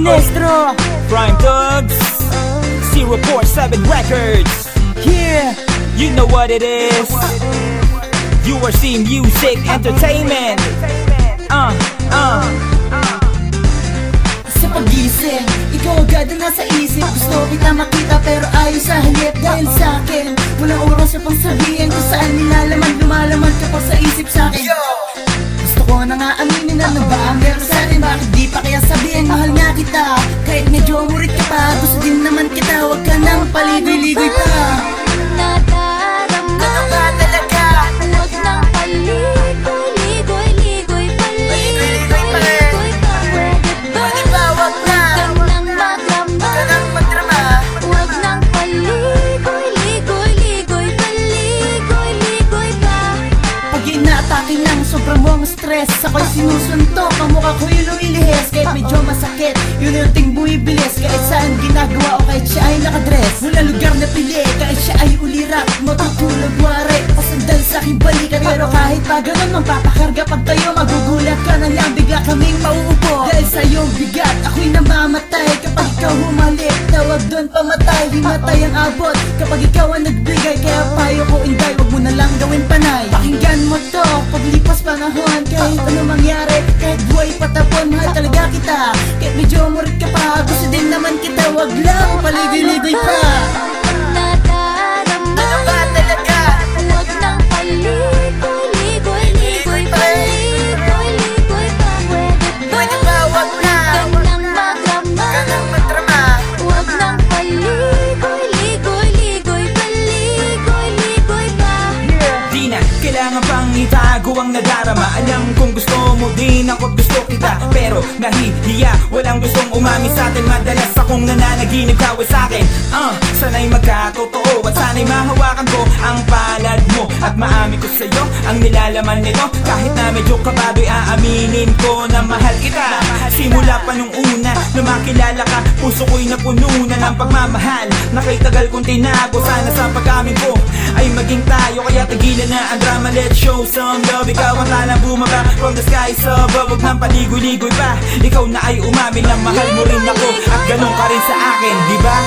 Sinestro, Prime Thugs, 047 Records. yeah. You know what it is. URC Music Entertainment. Sa pagising, ikaw agad ang nasa isip. Gusto kita makita pero ayaw sa halip. Dahil sa'kin, walang oras sa pang sabihin kung saan nilalaman, lumalaman ka pa sa isip sa'kin. Gusto ko na nga aminin na ba ang meron sa'tin. Bakit di pa kaya sabihin mahal nga kita? Kahit medyo murit ka pa, gusto din naman kita. Huwag ka nang paligoy-ligoy pa. Nadarama Ano ba talaga? Huwag nang paligoy-ligoy, paligoy pa. Pwede ba wag na? Huwag nang madrama, Huwag ka nang magdrama. huwag nang paligoy-ligoy, paligoy pa. Pag inaatake ng sobrang mong stress, ako'y sinusuntok, ang mukha ko'y lumilihis. Kahit medyo masakit, yun yung ting bumibilis. Kahit saan ginagawa o kahit siya ay nakadress. Wala lugar na pili, kahit siya ay ulirat. Matutulog wari, pasandal sa aking balikan. Pero kahit pa ganun, mapapakarga pag tayo. Magugulat ka na lang, bigla kaming mauupo. Dahil sa iyong bigat, ako'y namamatay. Kapag ikaw humalik, tawag doon pamatay. Himatay ang abot, kapag ikaw ang nagbigay. Kaya payo ko inday, wag mo na lang gawin panay. Pakinggan mo to, paglipas panahon. Kahit ano mangyari, kahit buhay patapon, mahal talaga kita. Kahit medyo murit ka pa, gusto din naman kita. Wag lang paligoy-ligoy pa. Nadarama Ano ba talaga? Huwag nang paligoy-ligoy, paligoy pa. Pwede ba wag na? Huwag nang madrama, Ka nang madrama. huwag nang paligoy-ligoy, paligoy pa. Di na kailangan pang itago ang nadarama. Alam kong gusto mo din ako't gusto kita, pero nahihiya, walang gustong umamin sa'tin. Madalas akong nananaginip ka sa'kin. Sana'y magkatotoo at sana'y mahawakan ko ang palad mo. At maamin ko sa'yo ang nilalaman nito. Kahit na medyo kabado'y aaminin ko na mahal kita. Simula pa nung una na makilala ka, puso ko'y napuno na ng pagmamahal. Nakitagal kong tinago, sana sa pag-amin ko ay maging tayo. Kaya tigilan na ang drama, let's show some love. Ikaw ang talang bumaba from the sky above. Huwag nang paligoy-ligoy pa, ikaw na ay umamin na mahal mo rin ako. At ganun ka rin sa akin, di ba?